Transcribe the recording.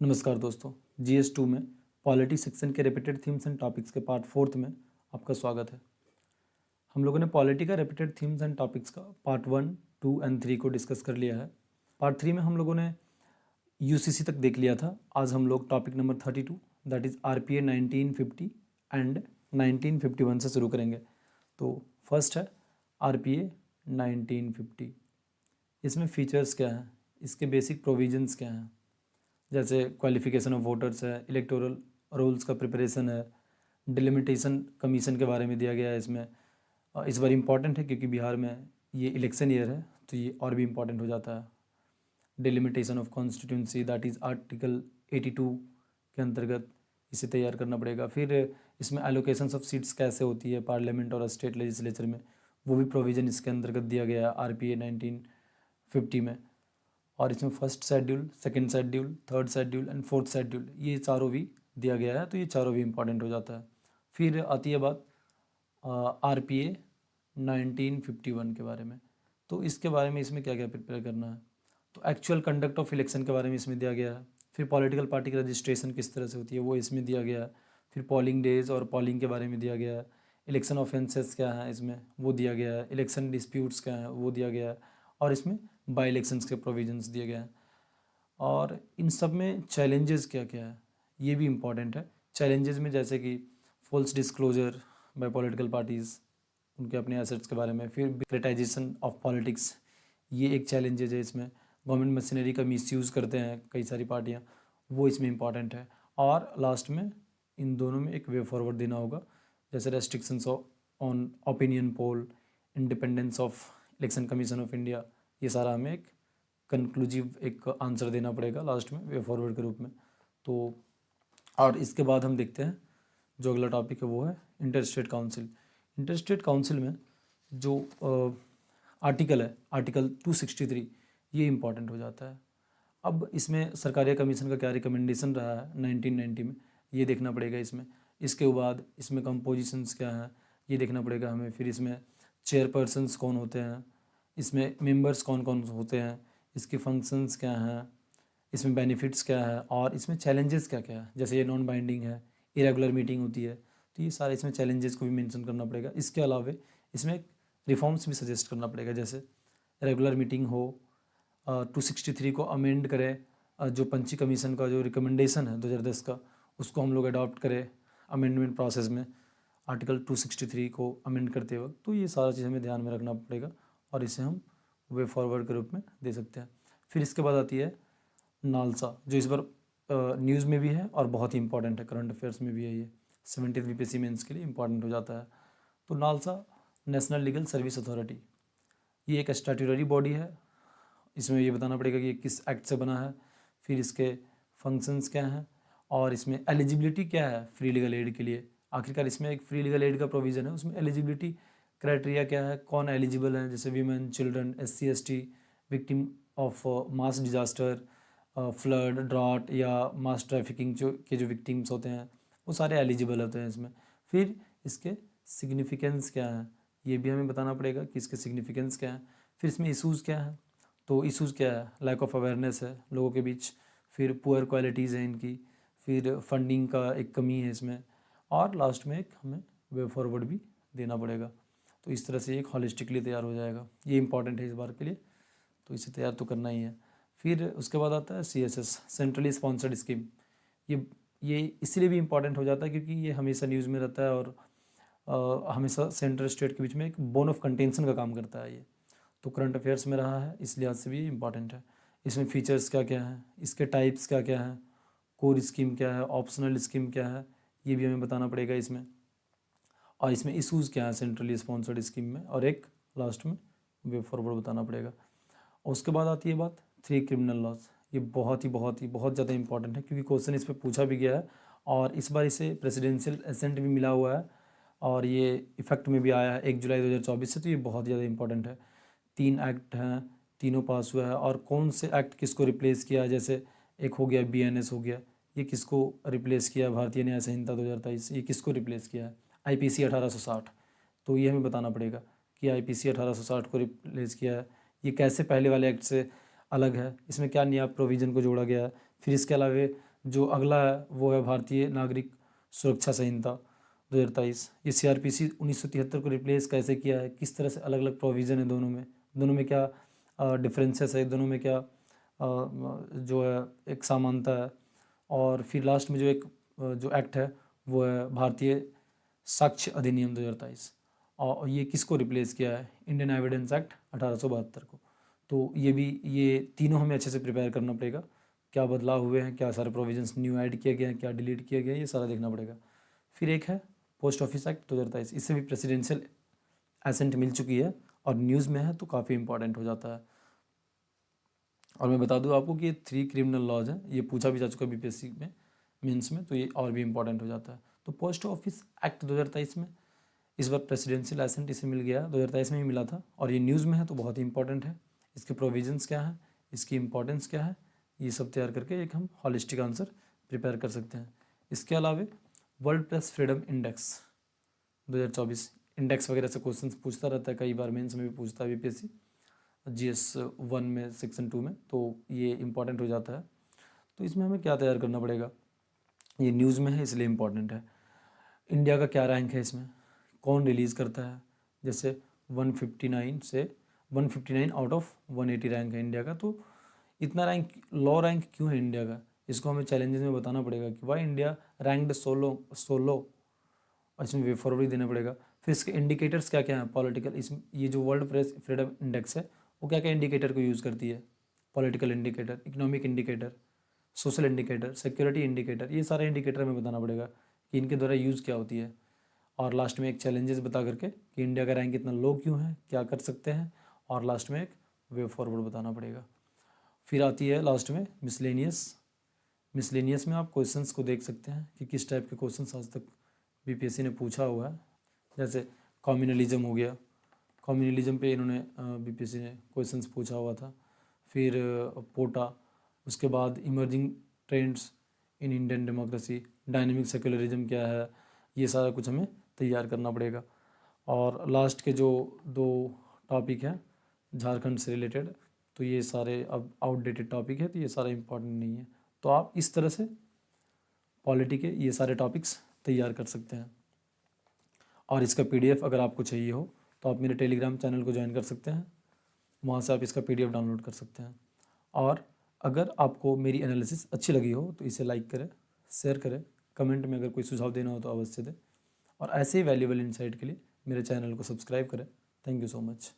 नमस्कार दोस्तों, GS2 में पॉलिटी सेक्शन के रिपीटेड थीम्स एंड टॉपिक्स के पार्ट 4 में आपका स्वागत है। हम लोगों ने पॉलिटी का रिपीटेड थीम्स एंड टॉपिक्स का पार्ट 1, 2 एंड 3 को डिस्कस कर लिया है। पार्ट 3 में हम लोगों ने UCC तक देख लिया था। आज हम लोग topic number 32 that is RPA 1950 and 1951 से शुरू करेंगे। तो फर्स्ट है RPA 1950। इसमें फीचर्स क्या हैं, इसके बेसिक प्रोविजंस क्या हैं, जैसे क्वालिफिकेशन ऑफ वोटर्स है, इलेक्टोरल रोल्स का प्रिपरेशन है, डिलिमिटेशन कमीशन के बारे में दिया गया है इसमें। इस बार इम्पॉर्टेंट है क्योंकि बिहार में ये इलेक्शन ईयर है, तो ये और भी इम्पॉर्टेंट हो जाता है। Delimitation of constituency that is article 82 के अंतर्गत इसे तैयार करना पड़ेगा। फिर इसमें एलोकेशंस ऑफ सीट्स कैसे होती है पार्लियामेंट और स्टेट लेजिस्लेचर में, वो भी प्रोविज़न इसके अंतर्गत दिया गया है RPA 1950 में। और इसमें first schedule, second schedule, third schedule and fourth schedule, ये चारों भी दिया गया है, तो ये चारों भी इम्पॉर्टेंट हो जाता है। फिर आती है बात RPA 1951 के बारे में। तो इसके बारे में इसमें क्या क्या प्रिपेयर करना है, तो एक्चुअल कंडक्ट ऑफ इलेक्शन के बारे में इसमें दिया गया है। फिर पॉलिटिकल पार्टी का रजिस्ट्रेशन किस तरह से होती है वो इसमें दिया गया है। फिर पोलिंग डेज और पोलिंग के बारे में दिया गया है। इलेक्शन ऑफेंसेस क्या है इसमें वो दिया गया है। इलेक्शन डिस्प्यूट्स क्या है वो दिया गया है। और इसमें बाई इलेक्शंस के प्रोविजंस दिए गए हैं। और इन सब में चैलेंजेस क्या क्या है ये भी इम्पॉर्टेंट है। चैलेंजेस में जैसे कि false disclosure by political parties उनके अपने एसेट्स के बारे में। फिर ब्यूरोक्रेटाइजेशन ऑफ पॉलिटिक्स, ये एक चैलेंजेज है इसमें। गवर्नमेंट मशीनरी का मिसयूज़ करते हैं कई सारी पार्टियाँ, वो इसमें इम्पॉर्टेंट है। और लास्ट में इन दोनों में एक वे फॉरवर्ड देना होगा, जैसे restrictions on opinion poll, independence of election commission of India, ये सारा हमें एक कंक्लूसिव एक आंसर देना पड़ेगा लास्ट में वे फॉरवर्ड के रूप में। तो और इसके बाद हम देखते हैं जो अगला टॉपिक है वो है inter state council. Inter state council में जो आर्टिकल है आर्टिकल 263, ये इम्पॉर्टेंट हो जाता है। अब इसमें सरकारी कमीशन का क्या रिकमेंडेशन रहा है 1990 में, ये देखना पड़ेगा इसमें। इसके बाद इसमें कंपोजिशंस क्या हैं ये देखना पड़ेगा हमें। फिर इसमें चेयरपर्सन्स कौन होते हैं, इसमें मेंबर्स कौन कौन होते हैं, इसके फंक्शंस क्या हैं, इसमें बेनिफिट्स क्या है, और इसमें चैलेंजेस क्या क्या है। जैसे ये नॉन बाइंडिंग है, इरेगुलर मीटिंग होती है, तो ये सारे इसमें चैलेंजेस को भी मेंशन करना पड़ेगा। इसके अलावा इसमें रिफॉर्म्स भी सजेस्ट करना पड़ेगा, जैसे रेगुलर मीटिंग हो, 263 को अमेंड करें, जो पंची कमीशन का जो रिकमेंडेशन है 2010 का उसको हम लोग अडॉप्ट करें अमेंडमेंट प्रोसेस में आर्टिकल 263 को अमेंड करते वक्त। तो ये सारा चीज़ हमें ध्यान में रखना पड़ेगा और इसे हम वे फॉरवर्ड के रूप में दे सकते हैं। फिर इसके बाद आती है नालसा, जो इस बार न्यूज़ में भी है और बहुत ही इंपॉर्टेंट है, करंट अफेयर्स में भी है। ये 70th BPSC मेंस के लिए इंपॉर्टेंट हो जाता है। तो NALSA national legal service authority, ये एक स्टैट्यूटरी बॉडी है। इसमें ये बताना पड़ेगा कि ये किस एक्ट से बना है, फिर इसके फंक्शंस क्या हैं, और इसमें एलिजिबिलिटी क्या है फ्री लीगल एड के लिए। आखिरकार इसमें एक फ्री लीगल एड का प्रोविज़न है, उसमें एलिजिबिलिटी क्राइटेरिया क्या है, कौन एलिजिबल है, जैसे women, children, SC ST, victim of mass disaster, flood, drought या मास ट्रैफिकिंग जो विक्टिम्स होते हैं वो सारे एलिजिबल होते हैं इसमें। फिर इसके सिग्निफिकेंस क्या है ये भी हमें बताना पड़ेगा कि इसके सिग्निफिकेंस क्या है। फिर इसमें इशूज़ क्या है, तो इशूज़ क्या है, लैक ऑफ अवेयरनेस है लोगों के बीच, फिर पुअर क्वालिटीज़ हैं इनकी, फिर फंडिंग का एक कमी है इसमें, और लास्ट में एक हमें वे फॉरवर्ड भी देना पड़ेगा। तो इस तरह से एक हॉलिस्टिकली तैयार हो जाएगा। ये इंपॉर्टेंट है इस बार के लिए, तो इसे तैयार तो करना ही है। फिर उसके बाद आता है CSS, सेंट्रली स्पॉन्सर्ड स्कीम। ये इसलिए भी इम्पॉर्टेंट हो जाता है क्योंकि ये हमेशा न्यूज़ में रहता है और हमेशा सेंट्रल स्टेट के बीच में एक बोन ऑफ कंटेंशन का काम करता है ये, तो करंट अफेयर्स में रहा है, इस लिहाज से भी इम्पॉर्टेंट है। इसमें फीचर्स क्या क्या हैं, इसके टाइप्स क्या क्या हैं, कोर स्कीम क्या है, ऑप्शनल स्कीम क्या है, ये भी हमें बताना पड़ेगा इसमें। और इसमें इशूज़ क्या है सेंट्रली स्पॉन्सर्ड स्कीम में, और एक लास्ट में वे फॉरवर्ड बताना पड़ेगा। और उसके बाद आती है बात 3 क्रिमिनल लॉज। ये बहुत ज़्यादा इंपॉर्टेंट है क्योंकि क्वेश्चन इस पर पूछा भी गया है और इस बार इसे प्रेसिडेंशियल एसेंट भी मिला हुआ है और ये इफेक्ट में भी आया है 1 जुलाई 2024 से। तो ये बहुत ज़्यादा इंपॉर्टेंट है। 3 एक्ट हैं, तीनों पास हुआ है, और कौन से एक्ट किसको रिप्लेस किया है, जैसे एक हो गया BNS हो गया, ये किसको रिप्लेस किया है, भारतीय न्याय संहिता 2023, ये किसको रिप्लेस किया है, IPC 1860। तो ये हमें बताना पड़ेगा कि IPC 1860 को रिप्लेस किया है, ये कैसे पहले वाले एक्ट से अलग है, इसमें क्या नया प्रोविज़न को जोड़ा गया है। फिर इसके अलावा जो अगला है वो है भारतीय नागरिक सुरक्षा संहिता 2023। ये CRPC 1973 को रिप्लेस कैसे किया है, किस तरह से अलग अलग प्रोविज़न है दोनों में क्या डिफरेंसेस है, दोनों में क्या जो है एक समानता है। और फिर लास्ट में जो एक जो एक्ट है वो है भारतीय साक्ष्य अधिनियम 2023, और ये किसको रिप्लेस किया है, इंडियन एविडेंस एक्ट 1872 को। तो ये तीनों हमें अच्छे से प्रिपेयर करना पड़ेगा, क्या बदलाव हुए हैं, क्या सारे प्रोविजंस न्यू ऐड किया गया है, क्या डिलीट किया गया है, ये सारा देखना पड़ेगा। फिर एक है पोस्ट ऑफिस एक्ट 2023, इससे भी प्रेसिडेंशियल एसेंट मिल चुकी है और न्यूज़ में है तो काफ़ी इंपॉर्टेंट हो जाता है। और मैं बता दूं आपको कि ये 3 क्रिमिनल लॉज हैं, ये पूछा भी जा चुका है BPSC में मेंस में, तो ये और भी इंपॉर्टेंट हो जाता है। तो पोस्ट ऑफिस एक्ट 2023 में इस बार प्रेसिडेंशियल एसेंट इसे मिल गया, 2023 में ही मिला था, और ये न्यूज़ में है तो बहुत ही इंपॉर्टेंट है। इसके प्रोविजंस क्या है, इसकी इंपॉर्टेंस क्या है, ये सब तैयार करके एक हम हॉलिस्टिक आंसर प्रिपेयर कर सकते हैं। इसके अलावा world press freedom index 2024 index वगैरह से क्वेश्चंस पूछता रहता है, कई बार मेंस में भी पूछता है BPSC GS1 में सेक्शन 2 में, तो ये इंपॉर्टेंट हो जाता है। तो इसमें हमें क्या तैयार करना पड़ेगा, ये न्यूज़ में है इसलिए इम्पॉर्टेंट है। इंडिया का क्या रैंक है इसमें, कौन रिलीज़ करता है, जैसे 159 से 159 आउट ऑफ 180 रैंक है इंडिया का। तो इतना रैंक, लो रैंक क्यों है इंडिया का, इसको हमें चैलेंजेस में बताना पड़ेगा कि वाई इंडिया रैंक्ड सोलो, और इसमें वे फॉरवर्ड भी देना पड़ेगा। फिर इसके इंडिकेटर्स क्या क्या हैं पॉलिटिकल, इसमें ये जो वर्ल्ड प्रेस फ्रीडम इंडेक्स है वो क्या क्या इंडिकेटर को यूज़ करती है, political indicator, economic indicator, social indicator, security indicator, ये सारे इंडिकेटर हमें बताना पड़ेगा कि इनके द्वारा यूज़ क्या होती है। और लास्ट में एक चैलेंजेस बता करके कि इंडिया का रैंक इतना लो क्यों है, क्या कर सकते हैं, और लास्ट में एक वे फॉरवर्ड बताना पड़ेगा। फिर आती है लास्ट में मिसलेनियस में आप क्वेश्चंस को देख सकते हैं कि किस टाइप के क्वेश्चंस आज तक BPSC ने पूछा हुआ है। जैसे कम्युनलिज्म हो गया, कम्युनलिज्म पे इन्होंने BPSC ने क्वेश्चंस पूछा हुआ था। फिर पोटा, उसके बाद emerging trends in Indian democracy, dynamic secularism क्या है, ये सारा कुछ हमें तैयार करना पड़ेगा। और लास्ट के जो 2 टॉपिक हैं झारखंड से रिलेटेड, तो ये सारे अब आउटडेटेड टॉपिक है, तो ये सारा इंपॉर्टेंट नहीं है। तो आप इस तरह से पॉलिटी के ये सारे टॉपिक्स तैयार कर सकते हैं। और इसका PDF अगर आपको चाहिए हो तो आप मेरे टेलीग्राम चैनल को ज्वाइन कर सकते हैं, वहाँ से आप इसका PDF डाउनलोड कर सकते हैं। और अगर आपको मेरी एनालिसिस अच्छी लगी हो तो इसे लाइक करें, शेयर करें, कमेंट में अगर कोई सुझाव देना हो तो अवश्य दें, और ऐसे ही वैल्यूएबल इंसाइट के लिए मेरे चैनल को सब्सक्राइब करें। Thank you so much.